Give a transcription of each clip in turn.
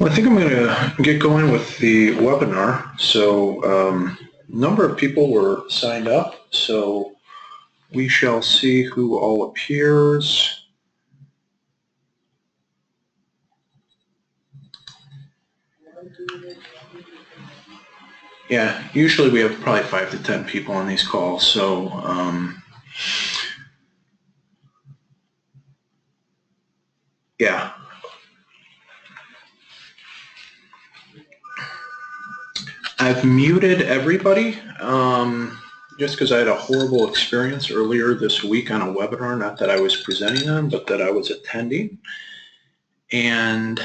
I think I'm going to get going with the webinar. So a number of people were signed up, so we shall see who all appears. Yeah, usually we have probably 5 to 10 people on these calls, so yeah. I've muted everybody just because I had a horrible experience earlier this week on a webinar, not that I was presenting on, but that I was attending. And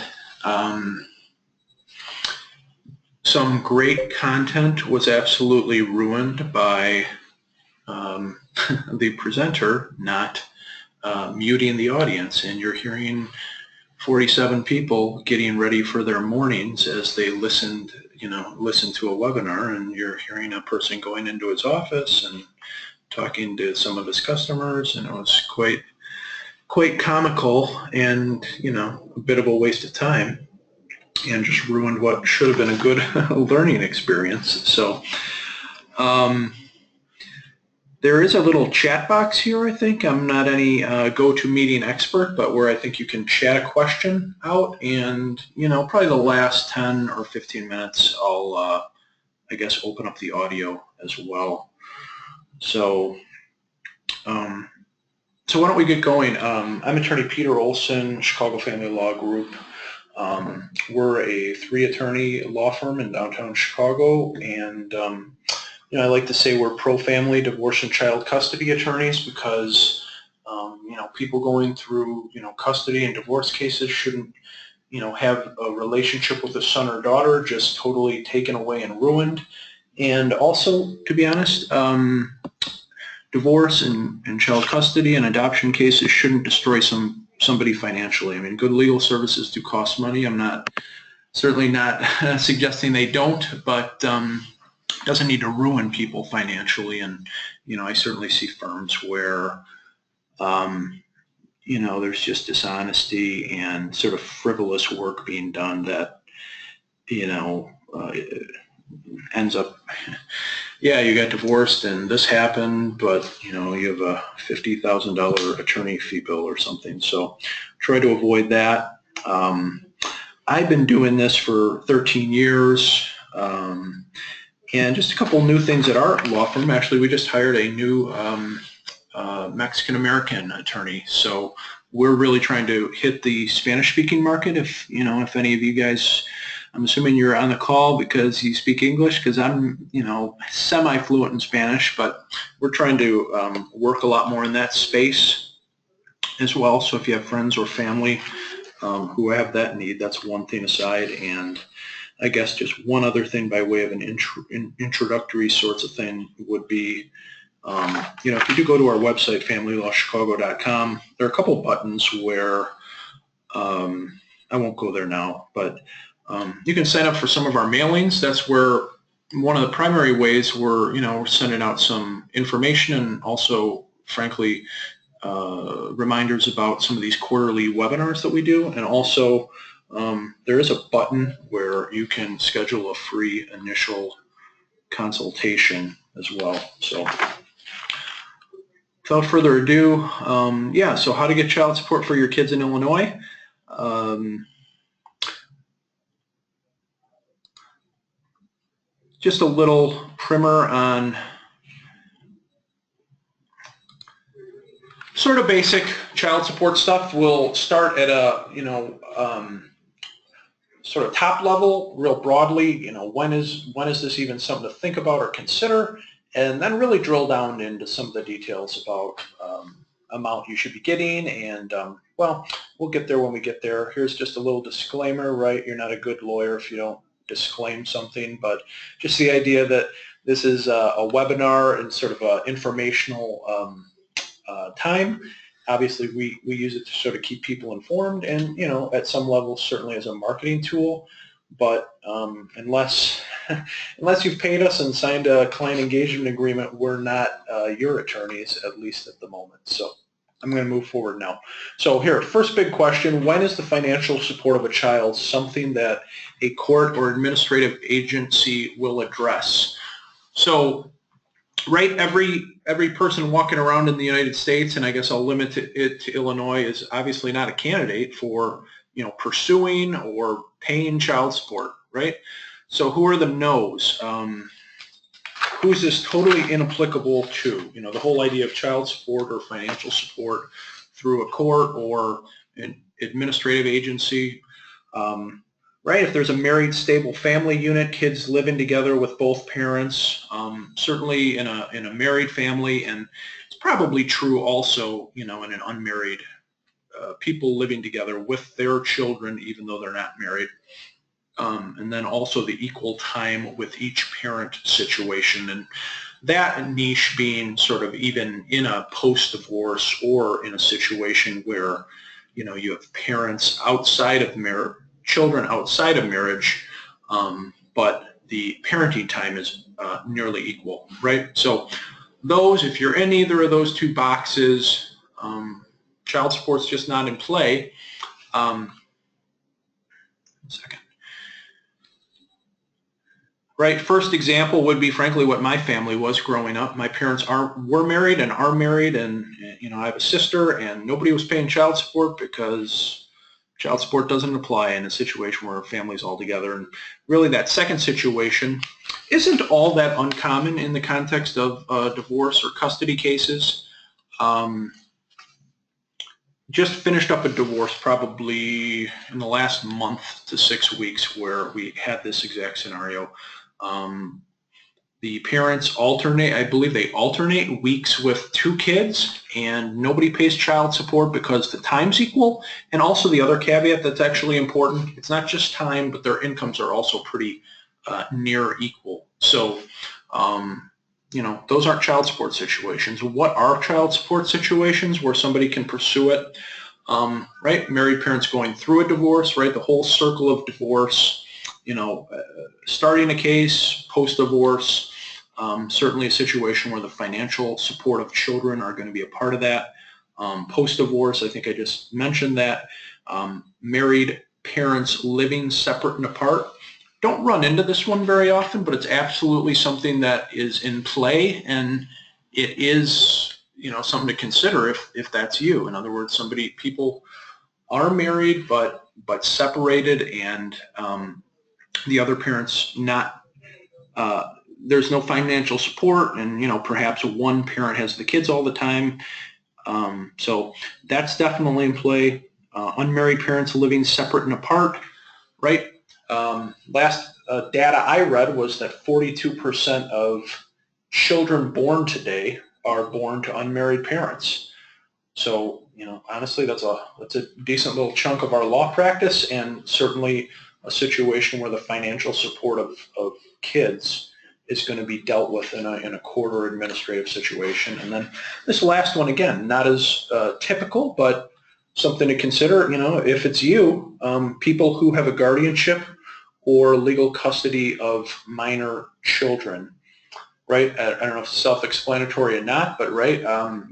some great content was absolutely ruined by the presenter not muting the audience, and you're hearing 47 people getting ready for their mornings as they listen to a webinar, and you're hearing a person going into his office and talking to some of his customers, and it was quite comical and a bit of a waste of time, and just ruined what should have been a good learning experience. So there is a little chat box here, I think. I'm not any go-to-meeting expert, but where I think you can chat a question out, and probably the last 10 or 15 minutes I'll I guess open up the audio as well. So so why don't we get going? I'm attorney Peter Olson, Chicago Family Law Group. We're a 3-attorney law firm in downtown Chicago, and I like to say we're pro-family divorce and child custody attorneys because people going through custody and divorce cases shouldn't have a relationship with a son or daughter just totally taken away and ruined. And also, to be honest, divorce and child custody and adoption cases shouldn't destroy somebody financially. I mean, good legal services do cost money. I'm certainly not suggesting they don't, but doesn't need to ruin people financially. And I certainly see firms where there's just dishonesty and sort of frivolous work being done that ends up, yeah, you got divorced and this happened, but you have a $50,000 attorney fee bill or something. So try to avoid that. I've been doing this for 13 years. And just a couple new things at our law firm. Actually, we just hired a new Mexican-American attorney. So we're really trying to hit the Spanish-speaking market. If any of you guys, I'm assuming you're on the call because you speak English, because I'm, semi-fluent in Spanish, but we're trying to work a lot more in that space as well. So if you have friends or family who have that need, that's one thing aside. And I guess just one other thing by way of an introductory sorts of thing would be, if you do go to our website, familylawchicago.com, there are a couple buttons where, I won't go there now, but you can sign up for some of our mailings. That's where one of the primary ways we're sending out some information, and also, frankly, reminders about some of these quarterly webinars that we do. And also, there is a button where you can schedule a free initial consultation as well. So without further ado, so how to get child support for your kids in Illinois. Just a little primer on sort of basic child support stuff. We'll start at a, sort of top level, real broadly, when is this even something to think about or consider, and then really drill down into some of the details about amount you should be getting. And well, we'll get there when we get there. Here's just a little disclaimer, right? You're not a good lawyer if you don't disclaim something, but just the idea that this is a webinar and sort of an informational time. Obviously, we use it to sort of keep people informed, and at some level certainly as a marketing tool. But unless you've paid us and signed a client engagement agreement, we're not your attorneys, at least at the moment. So I'm going to move forward now. So here, first big question, when is the financial support of a child something that a court or administrative agency will address? So, right, every person walking around in the United States, and I guess I'll limit it to Illinois, is obviously not a candidate for, pursuing or paying child support, right? So who are the no's? Who is this totally inapplicable to? The whole idea of child support or financial support through a court or an administrative agency. Right, if there's a married, stable family unit, kids living together with both parents, certainly in a married family, and it's probably true also, in an unmarried, people living together with their children, even though they're not married. And then also the equal time with each parent situation, and that niche being sort of even in a post-divorce or in a situation where, you have parents outside of marriage, children outside of marriage, but the parenting time is nearly equal, right? So those, if you're in either of those two boxes, child support's just not in play. One second. Right, first example would be, frankly, what my family was growing up. My parents were married and are married, and I have a sister, and nobody was paying child support because child support doesn't apply in a situation where a family's all together. And really, that second situation isn't all that uncommon in the context of divorce or custody cases. Just finished up a divorce probably in the last month to 6 weeks where we had this exact scenario. The parents alternate, I believe they alternate weeks with 2 kids, and nobody pays child support because the time's equal. And also the other caveat that's actually important, it's not just time, but their incomes are also pretty near equal. So, those aren't child support situations. What are child support situations where somebody can pursue it? Right, married parents going through a divorce, right, the whole circle of divorce, starting a case, post-divorce, certainly a situation where the financial support of children are going to be a part of that. Post-divorce, I think I just mentioned that. Married parents living separate and apart. Don't run into this one very often, but it's absolutely something that is in play, and it is, something to consider if that's you. In other words, people are married but separated, and the other parent's not, there's no financial support, and perhaps one parent has the kids all the time. So that's definitely in play. Unmarried parents living separate and apart, right? Last data I read was that 42% of children born today are born to unmarried parents. So, honestly, that's a decent little chunk of our law practice, and certainly a situation where the financial support of kids is going to be dealt with in a court or administrative situation. And then this last one, again, not as typical, but something to consider. If it's you, people who have a guardianship or legal custody of minor children, right? I don't know if it's self-explanatory or not, but right,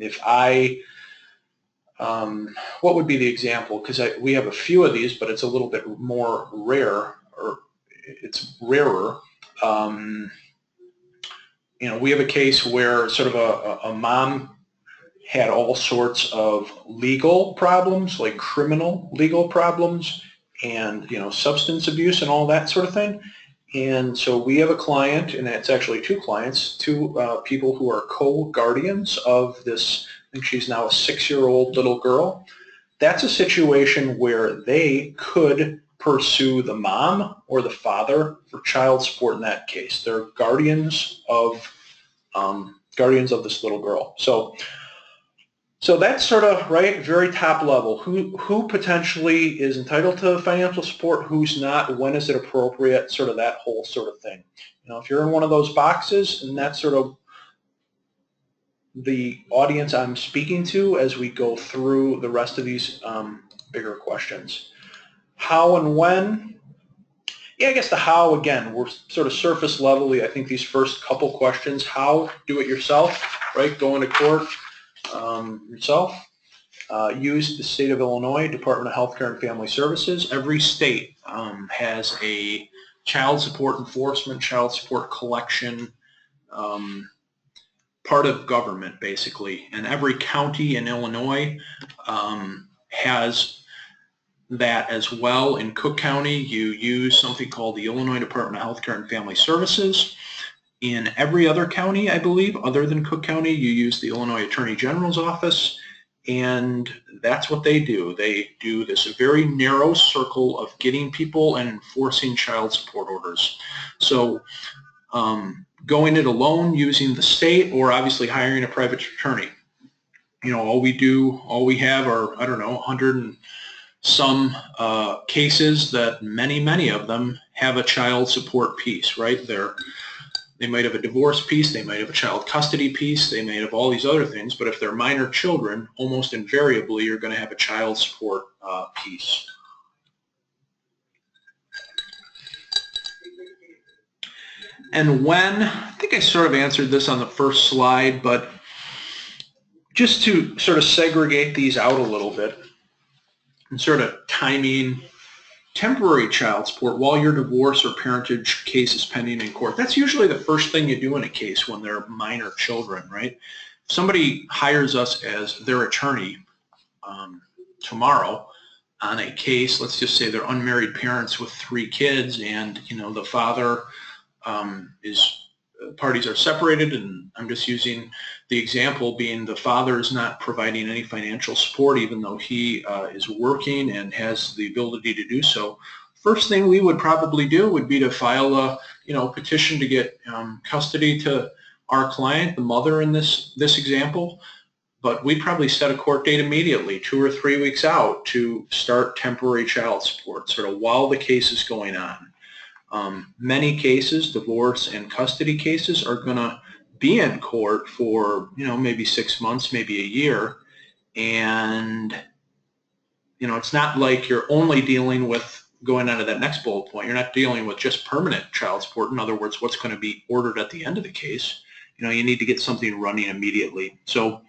if I, what would be the example? Because we have a few of these, but it's a little bit more rare, or it's rarer. We have a case where sort of a mom had all sorts of legal problems, like criminal legal problems, and substance abuse and all that sort of thing. And so we have a client, and it's actually 2 clients, 2 people who are co-guardians of this. I think she's now a 6-year-old little girl. That's a situation where they could pursue the mom or the father for child support in that case. They're guardians of this little girl. So that's sort of, right, very top level. Who potentially is entitled to financial support, who's not, when is it appropriate, sort of that whole sort of thing. If you're in one of those boxes, and that's sort of the audience I'm speaking to as we go through the rest of these bigger questions. How and when? Yeah, I guess the how, again, we're sort of surface level. I think these first couple questions, how, do it yourself, right, go into court yourself. use the state of Illinois Department of Healthcare and Family Services. Every state has a child support enforcement, child support collection, part of government basically, and every county in Illinois has that as well. In Cook County, you use something called the Illinois Department of Healthcare and Family Services. In every other county, I believe, other than Cook County, you use the Illinois Attorney General's office, and that's what they do. They do this very narrow circle of getting people and enforcing child support orders. So going it alone using the state, or obviously hiring a private attorney. You know, all we have are, I don't know, 100 and some cases that many of them have a child support piece, right? They might have a divorce piece, they might have a child custody piece, they may have all these other things, but if they're minor children, almost invariably you're going to have a child support piece. And when, I think I sort of answered this on the first slide, but just to sort of segregate these out a little bit and sort of timing, temporary child support while your divorce or parentage case is pending in court. That's usually the first thing you do in a case when they're minor children, right? If somebody hires us as their attorney tomorrow on a case, let's just say they're unmarried parents with 3 kids, and you know the father parties are separated, and I'm just using the example being the father is not providing any financial support even though he is working and has the ability to do so. First thing we would probably do would be to file a petition to get custody to our client, the mother in this example, but we'd probably set a court date immediately, 2 or 3 weeks out, to start temporary child support sort of while the case is going on. Many cases, divorce and custody cases, are going to be in court for, maybe 6 months, maybe a year. And, it's not like you're only dealing with, going on to that next bullet point, you're not dealing with just permanent child support. In other words, what's going to be ordered at the end of the case. You need to get something running immediately. So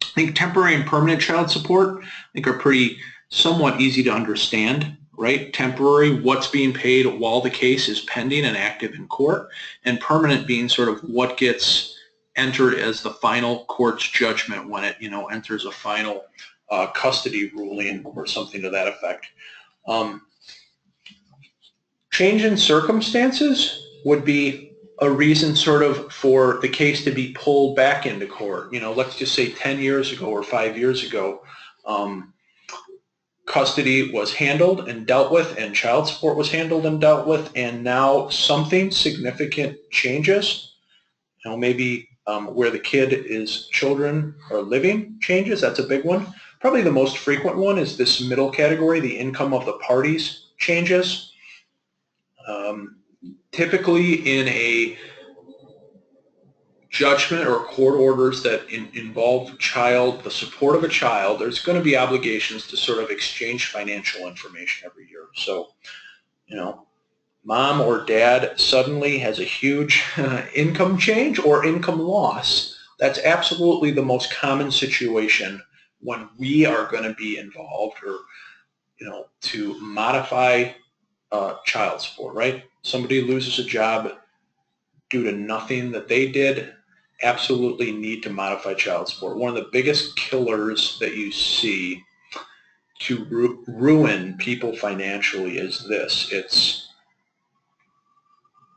I think temporary and permanent child support, are pretty somewhat easy to understand. Right? Temporary, what's being paid while the case is pending and active in court, and permanent being sort of what gets entered as the final court's judgment when it, enters a final custody ruling or something to that effect. Change in circumstances would be a reason sort of for the case to be pulled back into court. Let's just say 10 years ago or 5 years ago, custody was handled and dealt with, and child support was handled and dealt with, and now something significant changes. Maybe where the children are living changes. That's a big one. Probably the most frequent one is this middle category, the income of the parties changes. Typically in a judgment or court orders that involve the support of a child, there's going to be obligations to sort of exchange financial information every year. So, mom or dad suddenly has a huge income change or income loss. That's absolutely the most common situation when we are going to be involved, or, to modify child support, right? Somebody loses a job due to nothing that they did, absolutely need to modify child support. One of the biggest killers that you see to ruin people financially is this. It's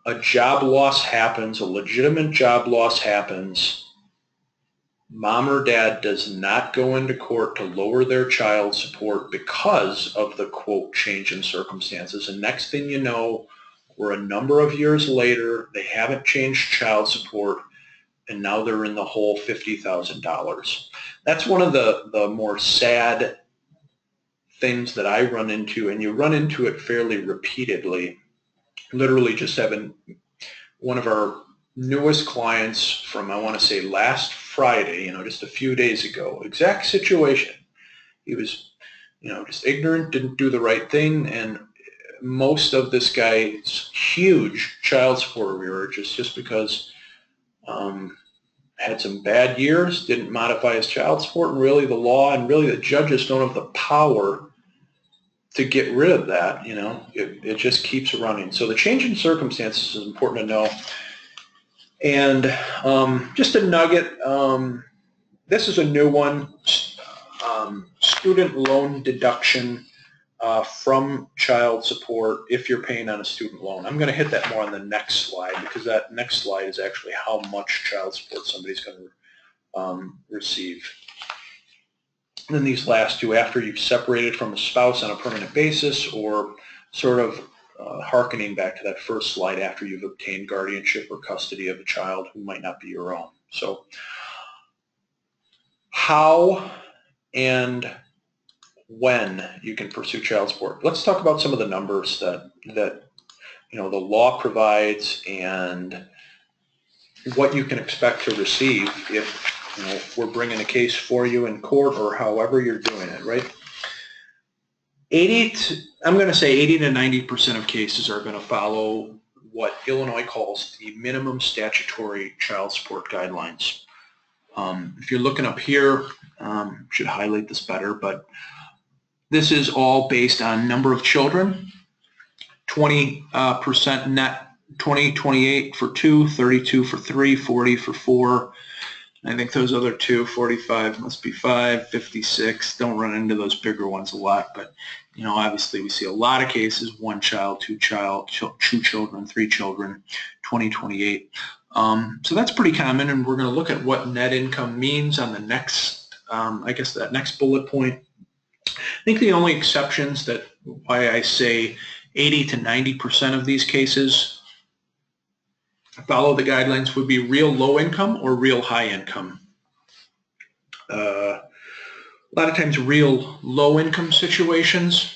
a job loss happens, a legitimate job loss happens. Mom or dad does not go into court to lower their child support because of the, quote, change in circumstances. And next thing you know, we're a number of years later, they haven't changed child support, and now they're in the hole $50,000. That's one of the more sad things that I run into, and you run into it fairly repeatedly. Literally just having one of our newest clients from, I want to say, last Friday, just a few days ago, exact situation. He was, just ignorant, didn't do the right thing, and most of this guy's huge child support arrearages just because had some bad years, didn't modify his child support, and really the law and really the judges don't have the power to get rid of that. It just keeps running. So the change in circumstances is important to know. And just a nugget, this is a new one, student loan deduction from child support if you're paying on a student loan. I'm going to hit that more on the next slide, because that next slide is actually how much child support somebody's going to receive. And then these last two, after you've separated from a spouse on a permanent basis, or sort of hearkening back to that first slide, after you've obtained guardianship or custody of a child who might not be your own. So how and when you can pursue child support. Let's talk about some of the numbers that the law provides and what you can expect to receive if we're bringing a case for you in court or however you're doing it, right? I'm going to say 80 to 90% of cases are going to follow what Illinois calls the minimum statutory child support guidelines. If you're looking up here, should highlight this better, but this is all based on number of children, 20% net, 20, 28 for 2, 32 for 3, 40 for 4. I think those other two, 45 must be 5, 56. Don't run into those bigger ones a lot, but obviously we see a lot of cases, 1 child, 2 children, 3 children, 20, 28. So that's pretty common, and we're going to look at what net income means on the next, I guess that next bullet point. I think the only exceptions that why I say 80 to 90% of these cases follow the guidelines would be real low income or real high income. A lot of times real low income situations,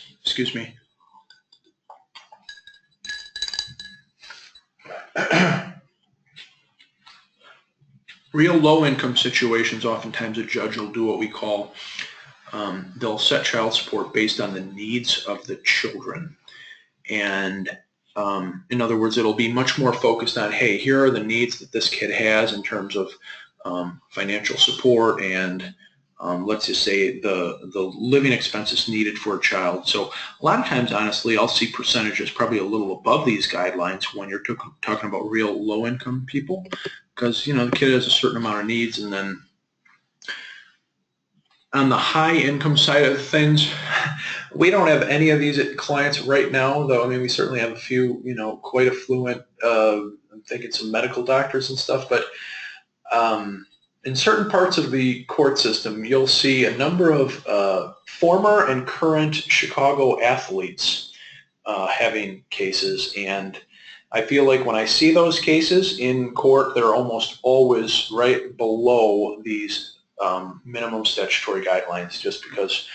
real low income situations, oftentimes a judge will do what we call, they'll set child support based on the needs of the children. And in other words, it'll be much more focused on, hey, here are the needs that this kid has in terms of financial support and let's just say the living expenses needed for a child. So a lot of times, honestly, I'll see percentages probably a little above these guidelines when you're talking about real low-income people, because the kid has a certain amount of needs. And then on the high-income side of things, we don't have any of these clients right now, though. I mean, we certainly have a few, quite affluent, I'm thinking some medical doctors and stuff, but in certain parts of the court system, you'll see a number of former and current Chicago athletes having cases, and I feel like when I see those cases in court, they're almost always right below these minimum statutory guidelines, just because,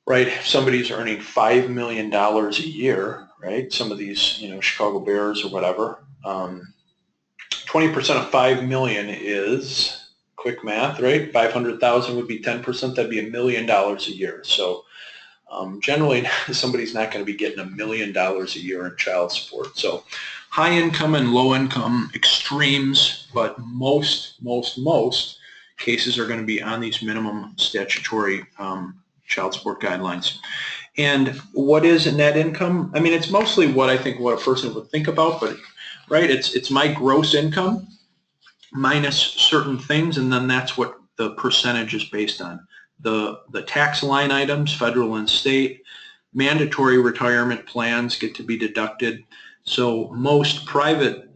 right, if somebody's earning $5 million a year, right, some of these, Chicago Bears or whatever, 20% of 5 million is, quick math, right? 500,000 would be 10%. That'd be $1 million a year. So generally, somebody's not going to be getting $1 million a year in child support. So high income and low income extremes, but most cases are going to be on these minimum statutory child support guidelines. And what is net income? I mean, it's mostly what I think what a person would think about, but right, it's my gross income minus certain things, and then that's what the percentage is based on. The tax line items, federal and state, mandatory retirement plans get to be deducted. So most private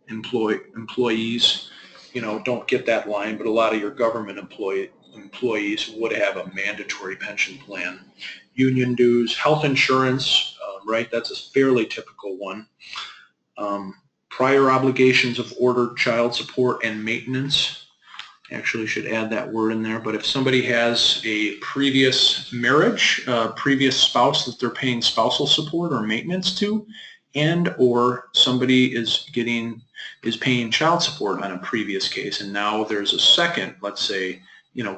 employees, don't get that line, but a lot of your government employees would have a mandatory pension plan. Union dues, health insurance, right, that's a fairly typical one. Prior obligations of ordered child support and maintenance. Actually should add that word in there, but if somebody has a previous marriage, previous spouse that they're paying spousal support or maintenance to, and or somebody is paying child support on a previous case, and now there's a second, let's say,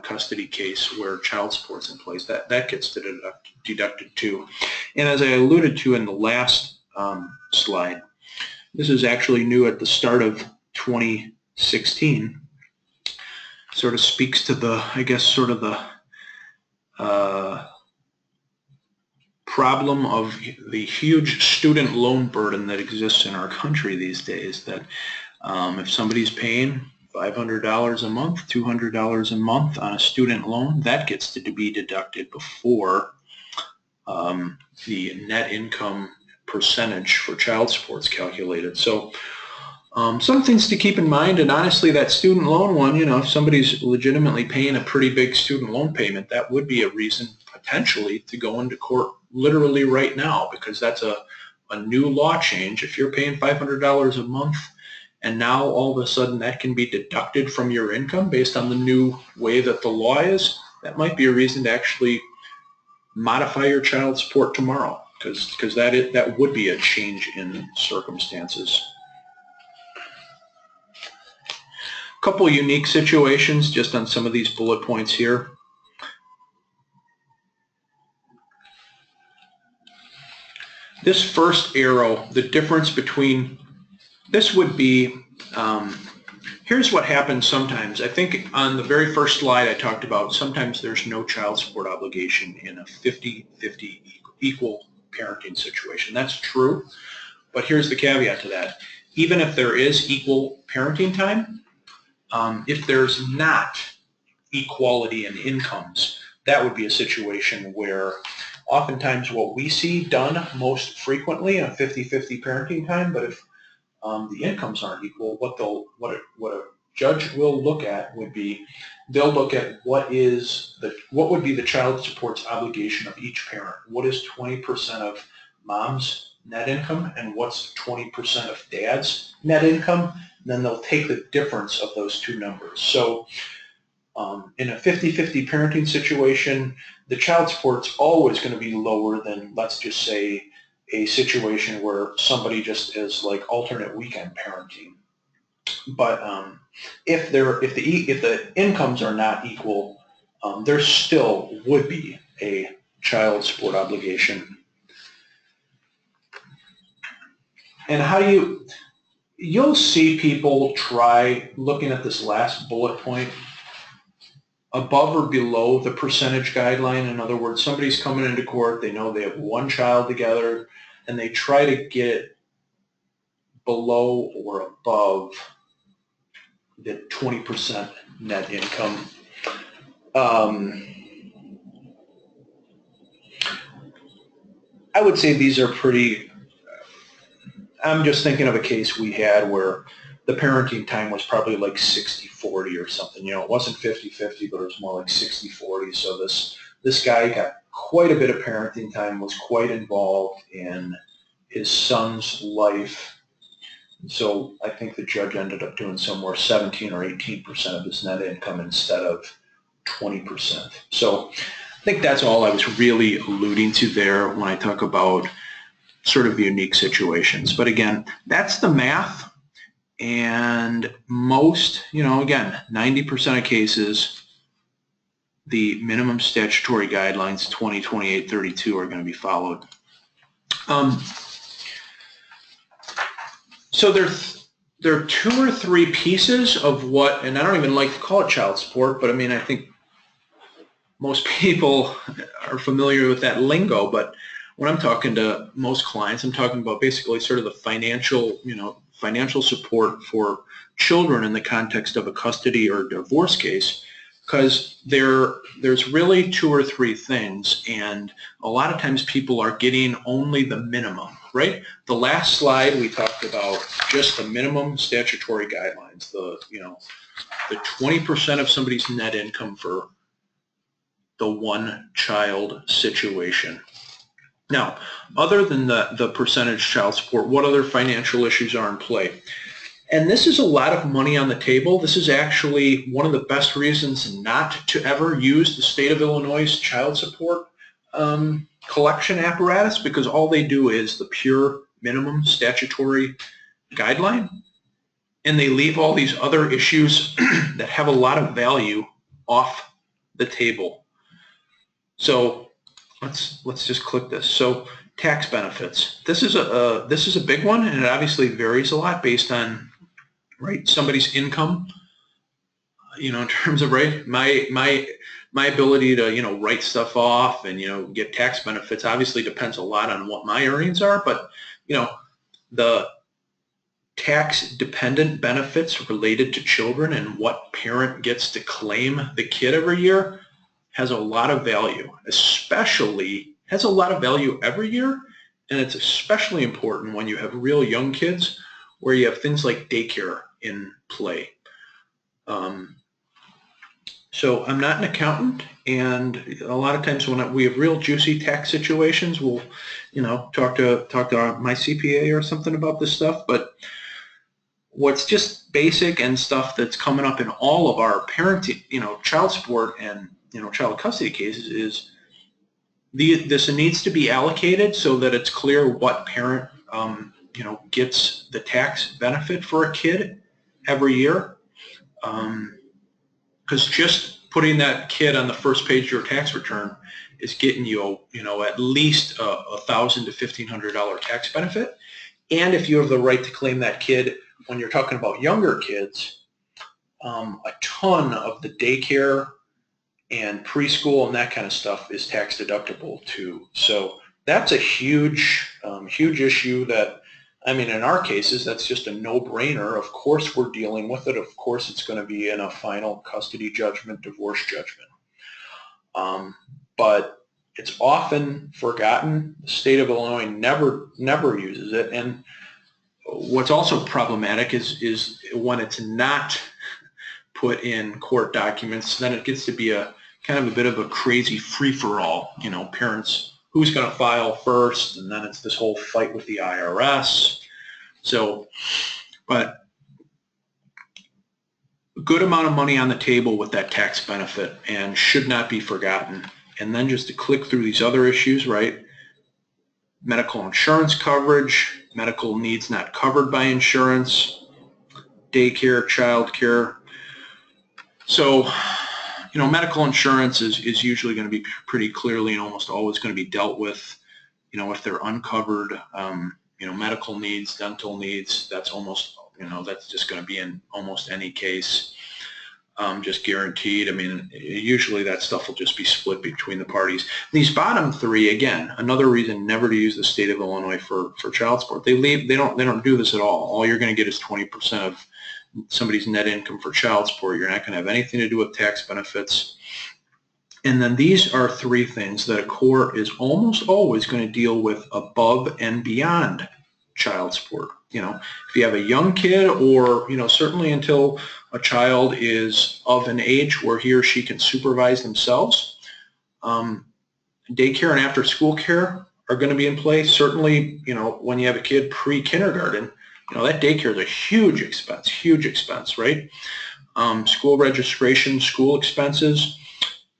custody case where child support's in place, that gets deducted too. And as I alluded to in the last slide, this is actually new at the start of 2020, 16 sort of speaks to the, I guess, sort of the problem of the huge student loan burden that exists in our country these days, that if somebody's paying $500 a month, $200 a month on a student loan, that gets to be deducted before the net income percentage for child support is calculated. So some things to keep in mind, and honestly, that student loan one, you know, if somebody's legitimately paying a pretty big student loan payment, that would be a reason potentially to go into court literally right now, because that's a new law change. If you're paying $500 a month and now all of a sudden that can be deducted from your income based on the new way that the law is, that might be a reason to actually modify your child support tomorrow, because that would be a change in circumstances. A couple unique situations just on some of these bullet points here. This first arrow, the difference between, this would be, here's what happens sometimes. I think on the very first slide I talked about sometimes there's no child support obligation in a 50-50 equal parenting situation. That's true, but here's the caveat to that. Even if there is equal parenting time, if there's not equality in incomes, that would be a situation where oftentimes what we see done most frequently in a 50-50 parenting time, but if the incomes aren't equal, what a judge will look at would be, they'll look at what would be the child support's obligation of each parent. What is 20% of mom's net income and what's 20% of dad's net income? And then they'll take the difference of those two numbers. So in a 50-50 parenting situation, the child support's always going to be lower than, let's just say, a situation where somebody just is like alternate weekend parenting. But if the incomes are not equal, there still would be a child support obligation. And you'll see people try looking at this last bullet point above or below the percentage guideline. In other words, somebody's coming into court, they know they have one child together, and they try to get below or above the 20% net income. I would say these are pretty, I'm just thinking of a case we had where the parenting time was probably like 60-40 or something. You know, it wasn't 50-50, but it was more like 60-40. So this guy got quite a bit of parenting time, was quite involved in his son's life. So I think the judge ended up doing somewhere 17 or 18% of his net income instead of 20%. So I think that's all I was really alluding to there when I talk about sort of the unique situations. But again, that's the math. And most, you know, again, 90% of cases, the minimum statutory guidelines 20, 28, 32 are going to be followed. So there are two or three pieces of what, and I don't even like to call it child support, but I mean, I think most people are familiar with that lingo, but when I'm talking to most clients, I'm talking about basically sort of the financial support for children in the context of a custody or divorce case, because there's really two or three things, and a lot of times people are getting only the minimum, right? The last slide we talked about just the minimum statutory guidelines, the 20% of somebody's net income for the one child situation. Now, other than the percentage child support, what other financial issues are in play? And this is a lot of money on the table. This is actually one of the best reasons not to ever use the state of Illinois' child support collection apparatus, because all they do is the pure minimum statutory guideline, and they leave all these other issues that have a lot of value off the table. So let's just click this. So tax benefits. This is a big one, and it obviously varies a lot based on right? Somebody's income, you know, in terms of, right, my ability to, you know, write stuff off and, you know, get tax benefits obviously depends a lot on what my earnings are, but, you know, the tax dependent benefits related to children and what parent gets to claim the kid every year has a lot of value, especially has a lot of value every year. And it's especially important when you have real young kids where you have things like daycare in play. So I'm not an accountant, and a lot of times when we have real juicy tax situations, we'll, you know, talk to my CPA or something about this stuff. But what's just basic and stuff that's coming up in all of our parenting, you know, child support and, you know, child custody cases is this needs to be allocated so that it's clear what parent, you know, gets the tax benefit for a kid every year. Because just putting that kid on the first page of your tax return is getting you, you know, at least $1,000 to $1,500 tax benefit. And if you have the right to claim that kid, when you're talking about younger kids, a ton of the daycare and preschool and that kind of stuff is tax deductible too. So that's a huge, huge issue that, I mean, in our cases, that's just a no-brainer. Of course we're dealing with it. Of course it's going to be in a final custody judgment, divorce judgment. But it's often forgotten. The state of Illinois never uses it. And what's also problematic is when it's not put in court documents, then it gets to be a kind of a bit of a crazy free-for-all. You know, parents, who's going to file first, and then it's this whole fight with the IRS. So, but a good amount of money on the table with that tax benefit and should not be forgotten. And then just to click through these other issues, right? Medical insurance coverage, medical needs not covered by insurance, daycare, childcare. So, you know, medical insurance is usually going to be pretty clearly and almost always going to be dealt with, you know, if they're uncovered, you know, medical needs, dental needs, that's almost, you know, that's just going to be in almost any case, just guaranteed. I mean, usually that stuff will just be split between the parties. These bottom three, again, another reason never to use the state of Illinois for child support. They don't do this at all. All you're going to get is 20% of somebody's net income for child support. You're not going to have anything to do with tax benefits. And then these are three things that a court is almost always going to deal with above and beyond child support. You know, if you have a young kid, or, you know, certainly until a child is of an age where he or she can supervise themselves, daycare and after school care are going to be in place. Certainly, you know, when you have a kid pre-kindergarten, you know, that daycare is a huge expense, right? School registration, school expenses.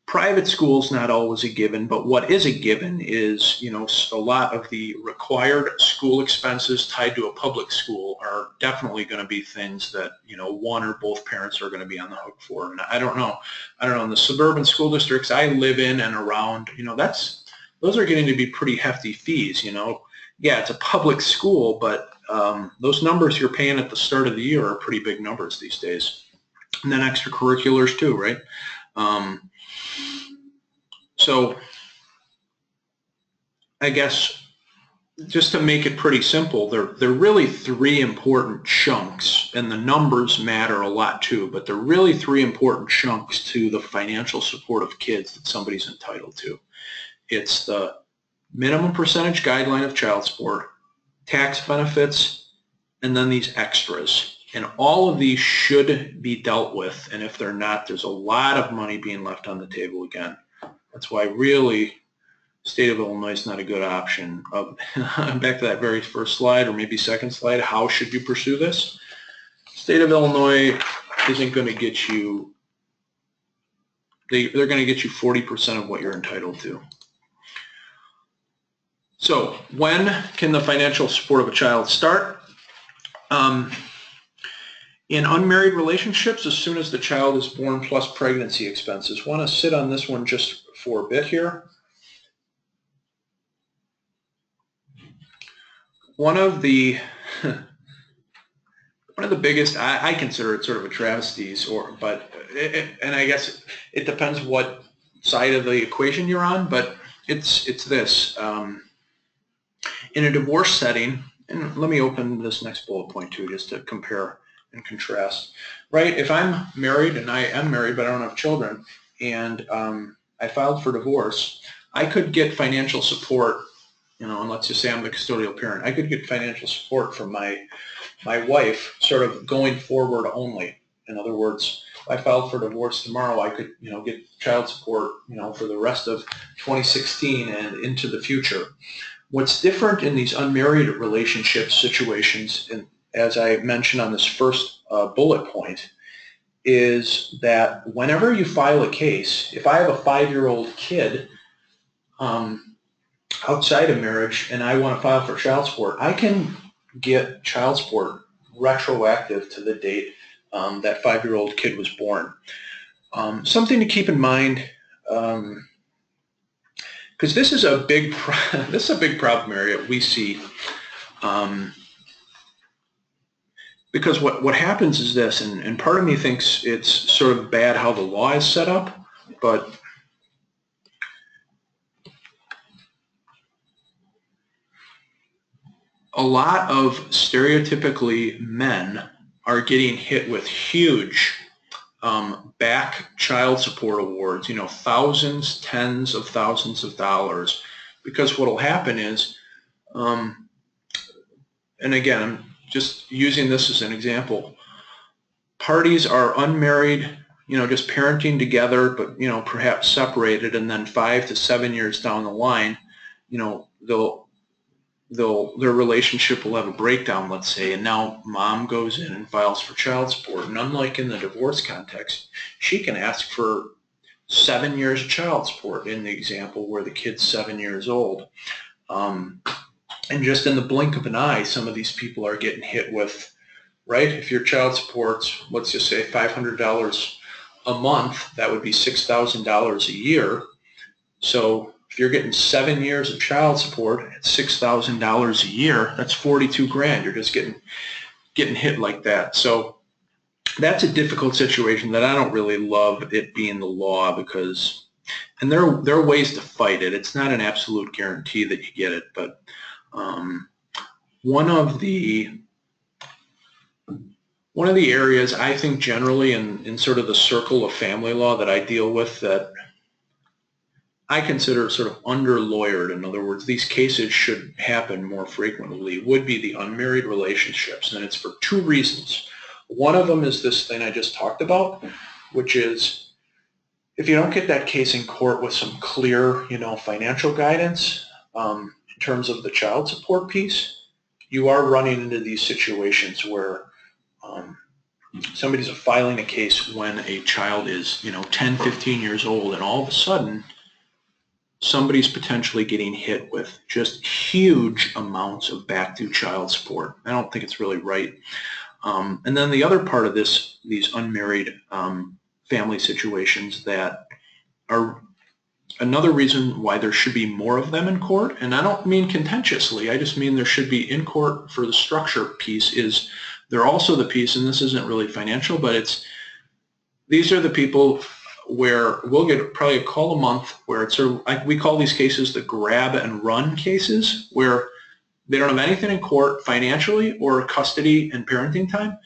Private school's not always a given, but what is a given is, you know, a lot of the required school expenses tied to a public school are definitely going to be things that, you know, one or both parents are going to be on the hook for. And I don't know, in the suburban school districts I live in and around, you know, those are getting to be pretty hefty fees, you know. Yeah, it's a public school, but those numbers you're paying at the start of the year are pretty big numbers these days. And then extracurriculars too, right? So I guess just to make it pretty simple, there are really three important chunks, and the numbers matter a lot too, but there are really three important chunks to the financial support of kids that somebody's entitled to. It's the minimum percentage guideline of child support, tax benefits, and then these extras. And all of these should be dealt with, and if they're not, there's a lot of money being left on the table again. That's why really state of Illinois is not a good option. Back to that very first slide, or maybe second slide, how should you pursue this? State of Illinois isn't going to get you, they're going to get you 40% of what you're entitled to. So when can the financial support of a child start? In unmarried relationships, as soon as the child is born, plus pregnancy expenses. Want to sit on this one just for a bit here. One of the of the biggest, I consider it sort of a travesties, and I guess it depends what side of the equation you're on, but it's this. In a divorce setting, and let me open this next bullet point too, just to compare and contrast, right? If I'm married, and I am married, but I don't have children, and I filed for divorce, I could get financial support, and let's just say I'm the custodial parent. I could get financial support from my wife sort of going forward only. In other words, if I filed for divorce tomorrow, I could, get child support, for the rest of 2016 and into the future. What's different in these unmarried relationship situations, and as I mentioned on this first bullet point, is that whenever you file a case, if I have a 5-year-old kid outside of marriage and I want to file for child support, I can get child support retroactive to the date that 5-year-old kid was born. Something to keep in mind, because this is a big problem area we see. Because what happens is this, and part of me thinks it's sort of bad how the law is set up, but a lot of stereotypically men are getting hit with huge back child support awards, thousands, tens of thousands of dollars, because what will happen is, and again, I'm just using this as an example, parties are unmarried, just parenting together, but, perhaps separated, and then 5 to 7 years down the line, their relationship will have a breakdown, let's say, and now mom goes in and files for child support. And unlike in the divorce context, she can ask for 7 years of child support in the example where the kid's 7 years old. And just in the blink of an eye, some of these people are getting hit with, right? If your child support's, let's just say $500 a month, that would be $6,000 a year. So if you're getting 7 years of child support at $6,000 a year, that's 42 grand. You're just getting hit like that. So that's a difficult situation that I don't really love it being the law, because, and there are ways to fight it. It's not an absolute guarantee that you get it, but one of the areas I think generally in sort of the circle of family law that I deal with that I consider sort of under-lawyered, in other words, these cases should happen more frequently, would be the unmarried relationships. And it's for 2 reasons. One of them is this thing I just talked about, which is if you don't get that case in court with some clear, financial guidance in terms of the child support piece, you are running into these situations where somebody's filing a case when a child is, 10, 15 years old, and all of a sudden somebody's potentially getting hit with just huge amounts of back due child support. I don't think it's really right. And then the other part of these unmarried family situations that are another reason why there should be more of them in court, and I don't mean contentiously, I just mean there should be in court for the structure piece, is they're also the piece, and this isn't really financial, but these are the people where we'll get probably a call a month where it's sort of, we call these cases the grab and run cases, where they don't have anything in court financially or custody and parenting time,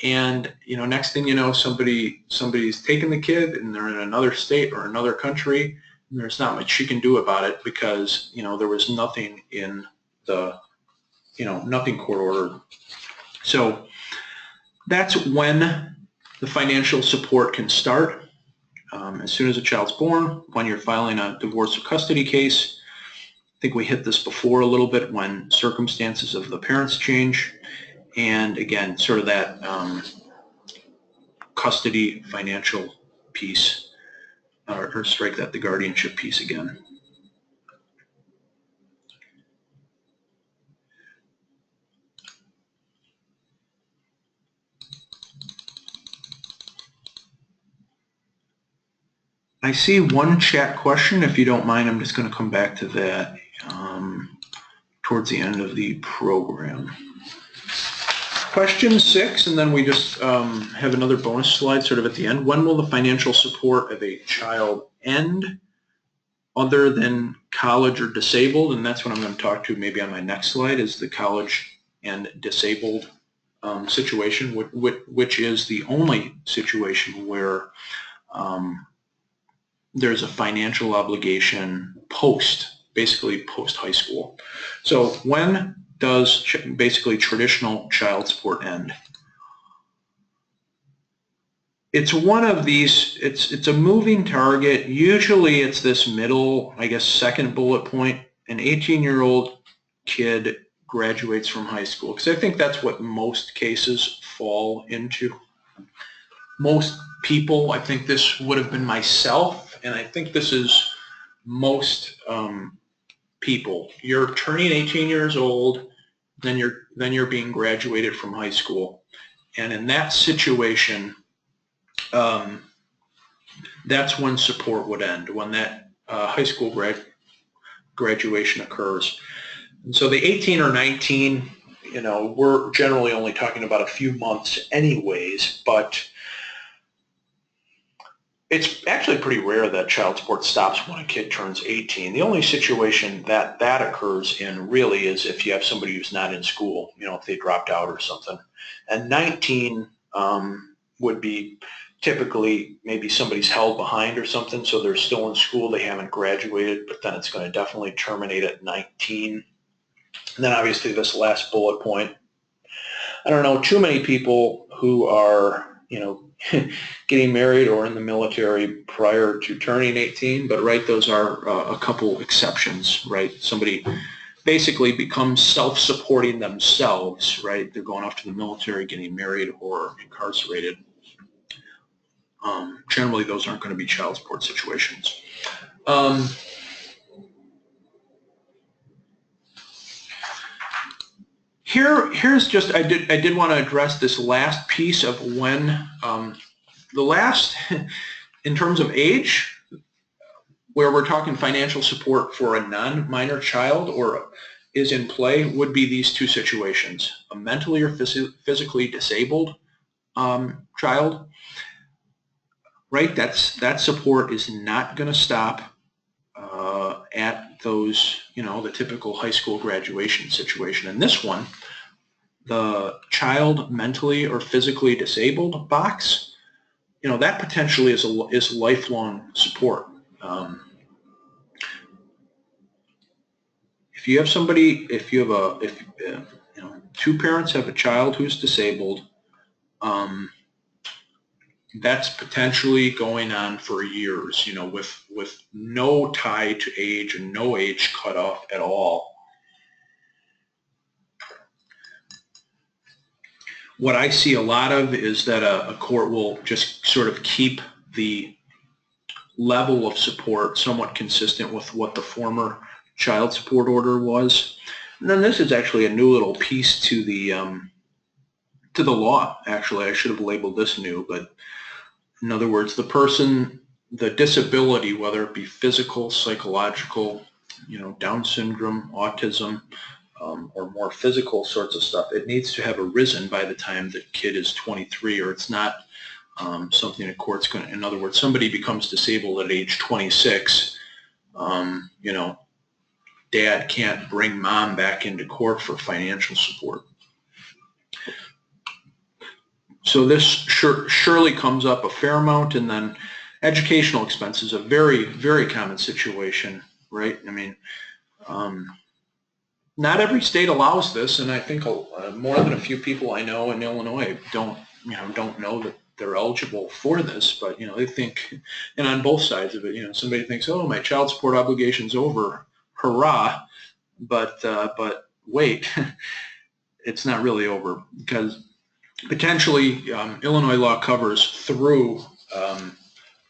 and next thing you know, somebody's taken the kid and they're in another state or another country, and there's not much you can do about it because there was nothing in the nothing court ordered. So that's when the financial support can start. As soon as a child's born, when you're filing a divorce or custody case. I think we hit this before a little bit, when circumstances of the parents change, and again, sort of that custody financial piece, or strike that, the guardianship piece again. I see one chat question. If you don't mind, I'm just going to come back to that towards the end of the program. Question 6, and then we just have another bonus slide sort of at the end. When will the financial support of a child end other than college or disabled? And that's what I'm going to talk to maybe on my next slide, is the college and disabled situation, which is the only situation where there's a financial obligation basically post high school. So when does basically traditional child support end? It's one of these, it's a moving target. Usually it's this middle, I guess, second bullet point. An 18-year-old kid graduates from high school, because I think that's what most cases fall into. Most people, I think this would have been myself, and I think this is most people. You're turning 18 years old, then you're being graduated from high school, and in that situation, that's when support would end, when that high school graduation occurs. And so the 18 or 19, we're generally only talking about a few months anyways, but it's actually pretty rare that child support stops when a kid turns 18. The only situation that occurs in really is if you have somebody who's not in school, if they dropped out or something. And 19 would be typically maybe somebody's held behind or something, so they're still in school, they haven't graduated, but then it's going to definitely terminate at 19. And then obviously this last bullet point, I don't know too many people who are, getting married or in the military prior to turning 18, but right, those are a couple exceptions, right? Somebody basically becomes self-supporting themselves, right? They're going off to the military, getting married, or incarcerated. Generally, those aren't going to be child support situations. Here's just, I did want to address this last piece of when the last, in terms of age, where we're talking financial support for a non-minor child or is in play, would be these two situations: a mentally or physically disabled child, right? That support is not going to stop at those, the typical high school graduation situation. In this one, the child mentally or physically disabled box, that potentially is lifelong support. If you have somebody, if two parents have a child who's disabled, that's potentially going on for years, with no tie to age and no age cutoff at all. What I see a lot of is that a court will just sort of keep the level of support somewhat consistent with what the former child support order was. And then this is actually a new little piece to the law. Actually, I should have labeled this new, but in other words, the disability, whether it be physical, psychological, Down syndrome, autism, or more physical sorts of stuff, it needs to have arisen by the time the kid is 23, or it's not something the court's going to, in other words, somebody becomes disabled at age 26, dad can't bring mom back into court for financial support. So this surely comes up a fair amount. And then educational expenses, a very, very common situation, right? I mean, not every state allows this, and I think more than a few people I know in Illinois don't know that they're eligible for this, but they think, and on both sides of it, somebody thinks, oh, my child support obligation's over, hurrah, but wait, it's not really over, because potentially Illinois law covers through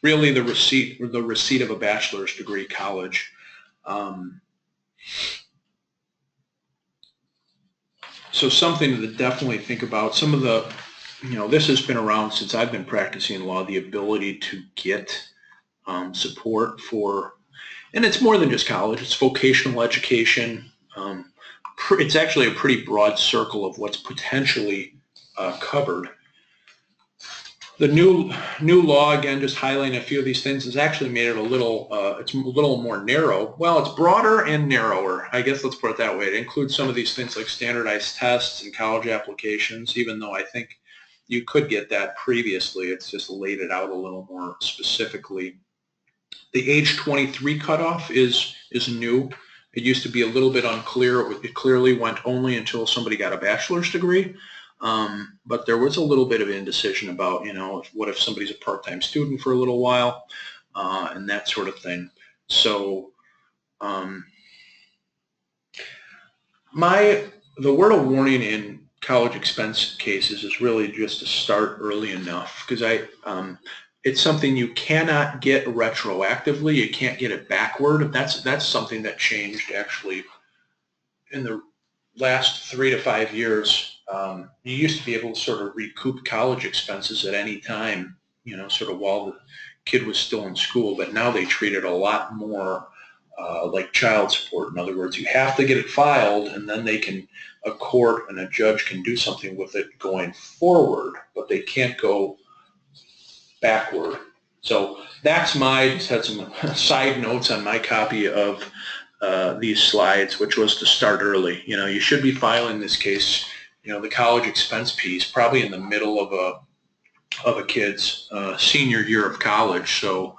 really the receipt of a bachelor's degree college. So something to definitely think about. Some of the, this has been around since I've been practicing law, the ability to get support for, and it's more than just college, it's vocational education. It's actually a pretty broad circle of what's potentially covered. The new law, again, just highlighting a few of these things, has actually made it a little, it's a little more narrow. Well, it's broader and narrower. I guess let's put it that way. It includes some of these things like standardized tests and college applications, even though I think you could get that previously. It's just laid it out a little more specifically. The age 23 cutoff is new. It used to be a little bit unclear. It clearly went only until somebody got a bachelor's degree. But there was a little bit of indecision about, what if somebody's a part-time student for a little while, and that sort of thing. So the word of warning in college expense cases is really just to start early enough, because it's something you cannot get retroactively. You can't get it backward. That's something that changed actually in the last 3 to 5 years. You used to be able to sort of recoup college expenses at any time, sort of while the kid was still in school, but now they treat it a lot more like child support. In other words, you have to get it filed, and then a court and a judge can do something with it going forward, but they can't go backward. So that's just had some side notes on my copy of these slides, which was to start early. You should be filing this case, the college expense piece, probably in the middle of a kid's senior year of college. So,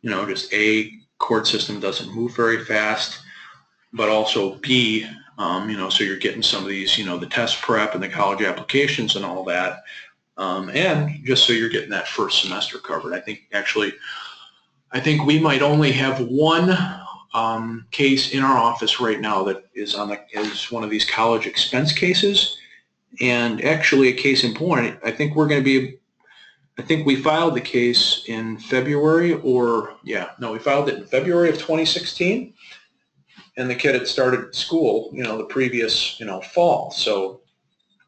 just A, court system doesn't move very fast, but also B, so you're getting some of these, the test prep and the college applications and all that. And just so you're getting that first semester covered. I think we might only have one case in our office right now that is one of these college expense cases. And actually, a case in point, I think we filed the case in February, we filed it in February of 2016, and the kid had started school, the previous, fall. So,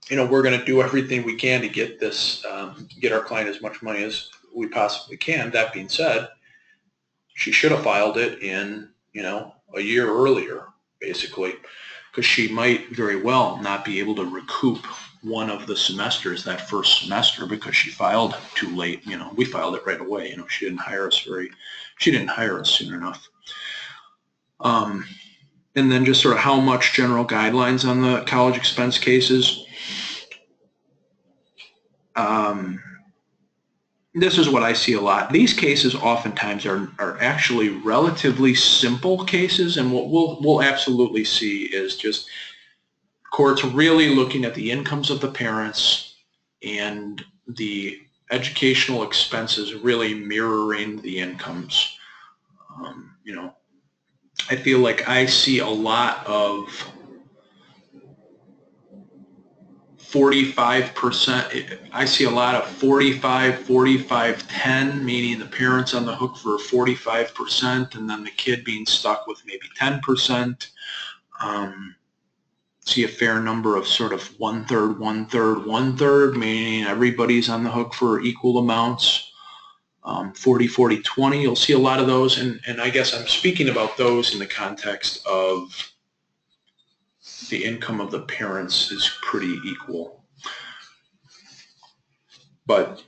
we're going to do everything we can to get get our client as much money as we possibly can. That being said, she should have filed it in, a year earlier, basically, because she might very well not be able to recoup one of the semesters, that first semester, because she filed too late. We filed it right away. She didn't hire us soon enough. And then just sort of how much general guidelines on the college expense cases. This is what I see a lot. These cases oftentimes are actually relatively simple cases, and what we'll absolutely see is just courts really looking at the incomes of the parents and the educational expenses really mirroring the incomes. I feel like I see a lot of 45%. I see a lot of 45-10, meaning the parents on the hook for 45%, and then the kid being stuck with maybe 10%. See a fair number of sort of 1/3, 1/3, 1/3, meaning everybody's on the hook for equal amounts. 40-40-20, you'll see a lot of those, and I guess I'm speaking about those in the context of the income of the parents is pretty equal. But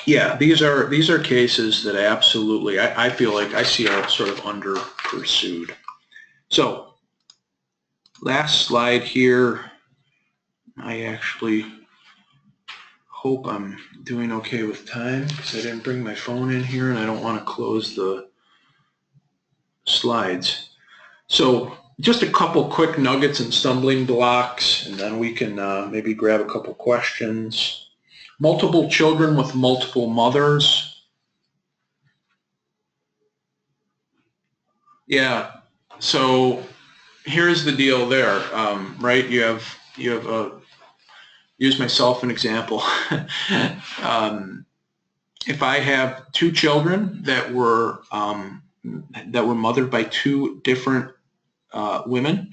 yeah, these are cases that absolutely I feel like I see are sort of under pursued. So last slide here. I actually hope I'm doing okay with time because I didn't bring my phone in here and I don't want to close the slides. So just a couple quick nuggets and stumbling blocks, and then we can maybe grab a couple questions. Multiple children with multiple mothers. Yeah, so here's the deal there, right? You have use myself an example. If I have two children that were mothered by two different women,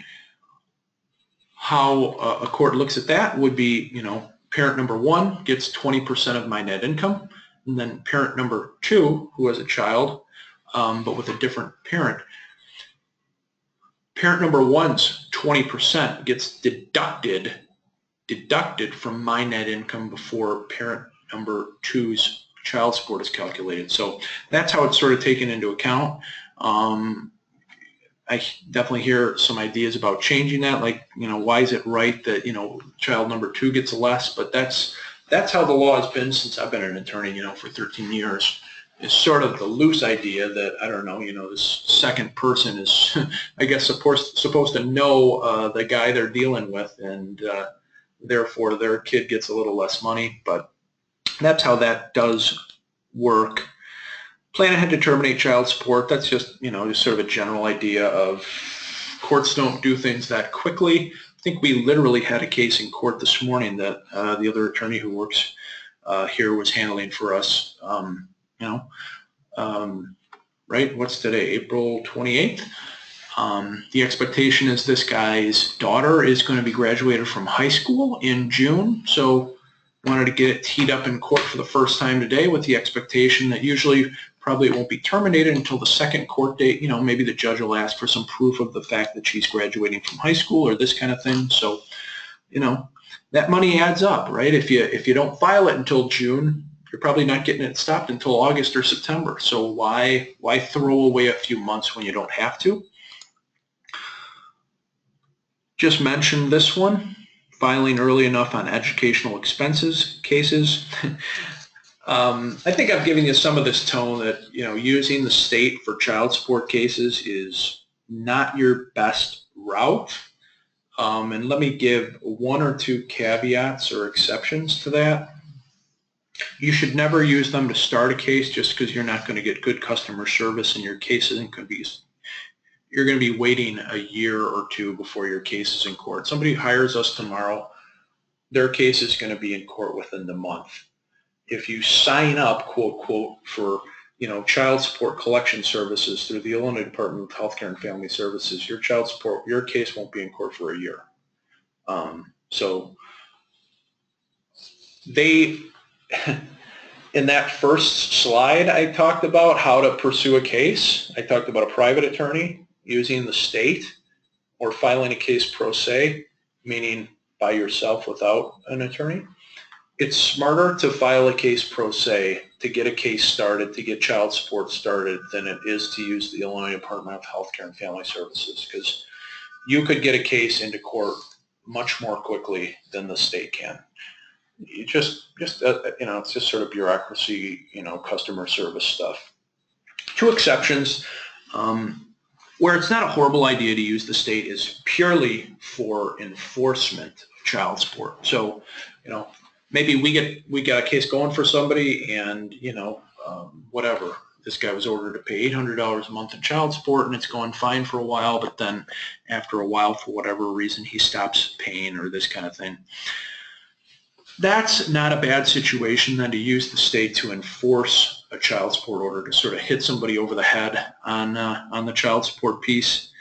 how a court looks at that would be, parent number one gets 20% of my net income, and then parent number two, who has a child, but with a different parent, parent number one's 20% gets deducted deducted from my net income before parent number two's child support is calculated. So that's how it's sort of taken into account. I definitely hear some ideas about changing that, like, why is it right that, child number two gets less? But that's how the law has been since I've been an attorney, for 13 years. Is sort of the loose idea that, I don't know, this second person is, I guess, supposed to know the guy they're dealing with, and therefore their kid gets a little less money. But that's how that does work. Plan ahead to terminate child support. That's just, just sort of a general idea of courts don't do things that quickly. I think we literally had a case in court this morning that the other attorney who works here was handling for us. Right? What's today? April 28th. The expectation is this guy's daughter is going to be graduated from high school in June. So wanted to get it teed up in court for the first time today with the expectation that usually probably it won't be terminated until the second court date. Maybe the judge will ask for some proof of the fact that she's graduating from high school or this kind of thing. So, that money adds up, right? If you don't file it until June, you're probably not getting it stopped until August or September. So why throw away a few months when you don't have to? Just mentioned this one, filing early enough on educational expenses cases. I think I've given you some of this tone that, using the state for child support cases is not your best route. And let me give one or two caveats or exceptions to that. You should never use them to start a case just because you're not going to get good customer service and your case isn't going to be, you're going to be waiting a year or two before your case is in court. Somebody hires us tomorrow, their case is going to be in court within the month. If you sign up, quote, quote, for child support collection services through the Illinois Department of Healthcare and Family Services, your case won't be in court for a year. So they, in that first slide, I talked about how to pursue a case. I talked about a private attorney using the state or filing a case pro se, meaning by yourself without an attorney. It's smarter to file a case pro se to get a case started, to get child support started, than it is to use the Illinois Department of Healthcare and Family Services, because you could get a case into court much more quickly than the state can. You just it's just sort of bureaucracy, customer service stuff. Two exceptions where it's not a horrible idea to use the state is purely for enforcement of child support. So, maybe we got a case going for somebody, and whatever, this guy was ordered to pay $800 a month in child support, and it's going fine for a while, but then after a while, for whatever reason, he stops paying or this kind of thing. That's not a bad situation then to use the state to enforce a child support order, to sort of hit somebody over the head on the child support piece,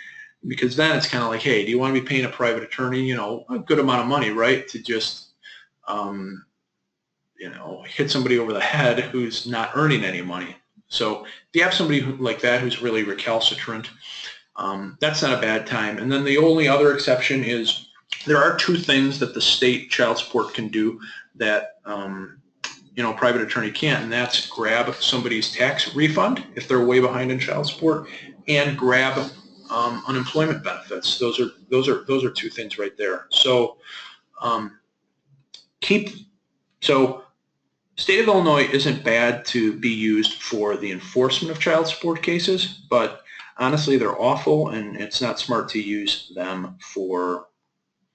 because then it's kind of like, hey, do you want to be paying a private attorney, a good amount of money, right, to just hit somebody over the head who's not earning any money? So if you have somebody like that who's really recalcitrant, that's not a bad time. And then the only other exception is there are two things that the state child support can do that a private attorney can't, and that's grab somebody's tax refund if they're way behind in child support, and grab unemployment benefits. Those are two things right there. So state of Illinois isn't bad to be used for the enforcement of child support cases, but honestly, they're awful, and it's not smart to use them for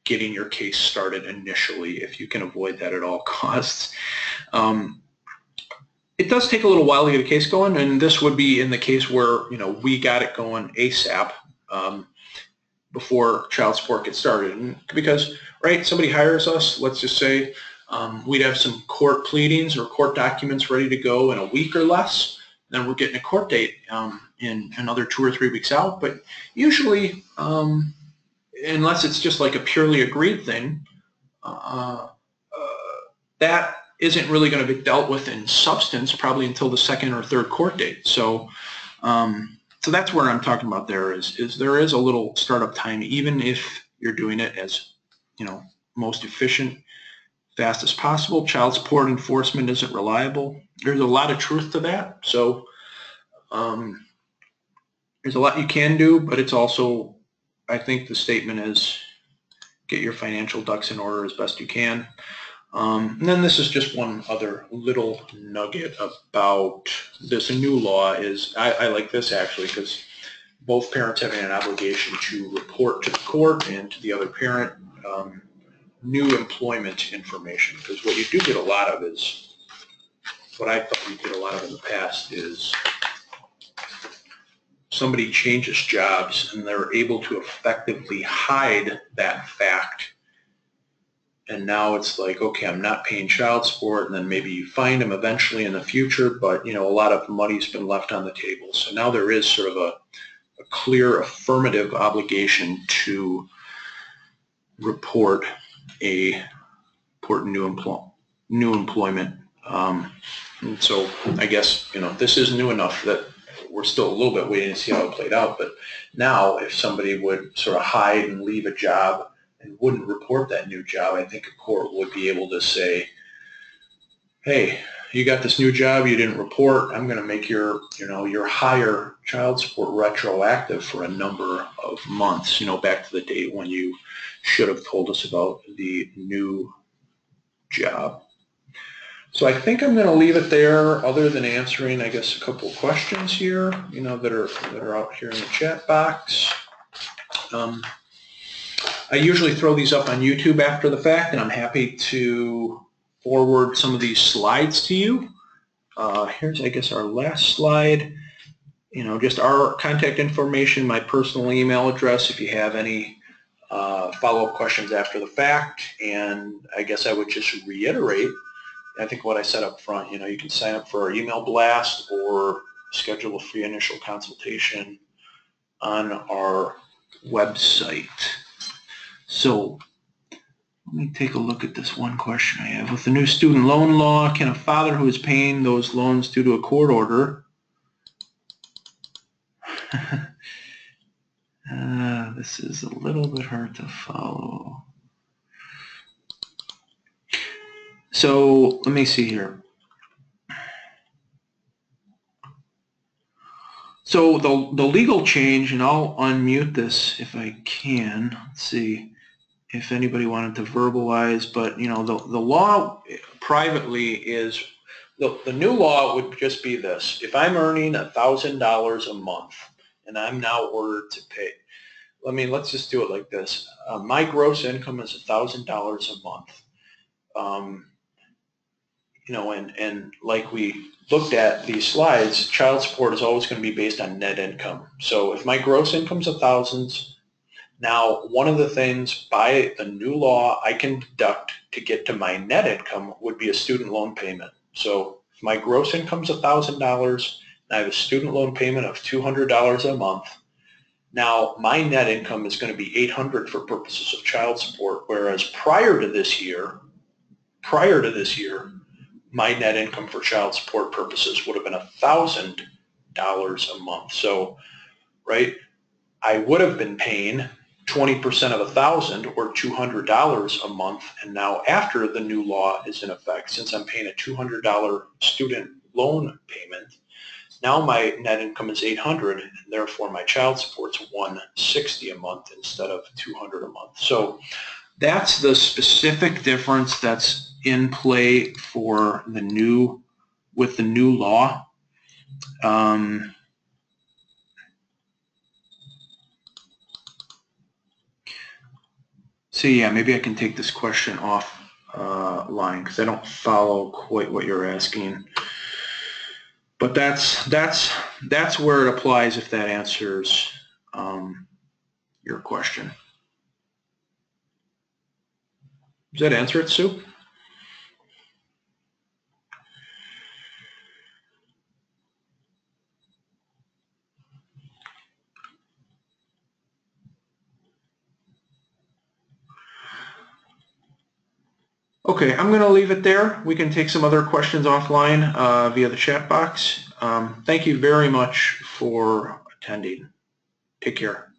getting your case started initially if you can avoid that at all costs. It does take a little while to get a case going, and this would be in the case where we got it going ASAP before child support gets started. And because, right, somebody hires us, let's just say we'd have some court pleadings or court documents ready to go in a week or less, then we're getting a court date in another 2 or 3 weeks out. But usually, unless it's just like a purely agreed thing, that isn't really going to be dealt with in substance probably until the second or third court date. So so that's where I'm talking about there is there is a little startup time, even if you're doing it as most efficient, fast as possible. Child support enforcement isn't reliable. There's a lot of truth to that. So there's a lot you can do, but it's also, I think the statement is get your financial ducks in order as best you can. And then this is just one other little nugget about this new law is, I like this actually, because both parents having an obligation to report to the court and to the other parent new employment information, because what you do get a lot of is, what I thought you get a lot of in the past is somebody changes jobs and they're able to effectively hide that fact. And now it's like, okay, I'm not paying child support, and then maybe you find them eventually in the future, but a lot of money's been left on the table. So now there is sort of a clear affirmative obligation to report new employment. And so I guess this is new enough that we're still a little bit waiting to see how it played out. But now, if somebody would sort of hide and leave a job and wouldn't report that new job, I think a court would be able to say, hey, you got this new job you didn't report. I'm going to make your higher child support retroactive for a number of months, back to the date when you should have told us about the new job. So I think I'm going to leave it there, other than answering, I guess, a couple of questions here, that are out here in the chat box. I usually throw these up on YouTube after the fact, and I'm happy to forward some of these slides to you. Here's, I guess, our last slide. Just our contact information, my personal email address if you have any follow-up questions after the fact. And I guess I would just reiterate, I think what I said up front, you can sign up for our email blast or schedule a free initial consultation on our website. So let me take a look at this one question I have. With the new student loan law, can a father who is paying those loans due to a court order this is a little bit hard to follow. So let me see here. So the legal change, and I'll unmute this if I can. Let's see if anybody wanted to verbalize, but the law privately is, the new law would just be this. If I'm earning $1,000 a month and I'm now ordered to pay, let's just do it like this. My gross income is $1,000 a month. And like we looked at these slides, child support is always going to be based on net income. So if my gross income's $1,000, now one of the things by the new law I can deduct to get to my net income would be a student loan payment. So if my gross income's $1,000 and I have a student loan payment of $200 a month, now my net income is going to be $800 for purposes of child support, whereas prior to this year, my net income for child support purposes would have been $1,000 a month. So, right, I would have been paying 20% of $1,000 or $200 a month, and now after the new law is in effect, since I'm paying a $200 student loan payment, now my net income is $800, and therefore my child support's $160 a month instead of $200 a month. So that's the specific difference that's in play for the new law. So yeah, maybe I can take this question off line because I don't follow quite what you're asking. But that's where it applies, if that answers your question. Does that answer it, Sue? Okay, I'm going to leave it there. We can take some other questions offline via the chat box. Thank you very much for attending. Take care.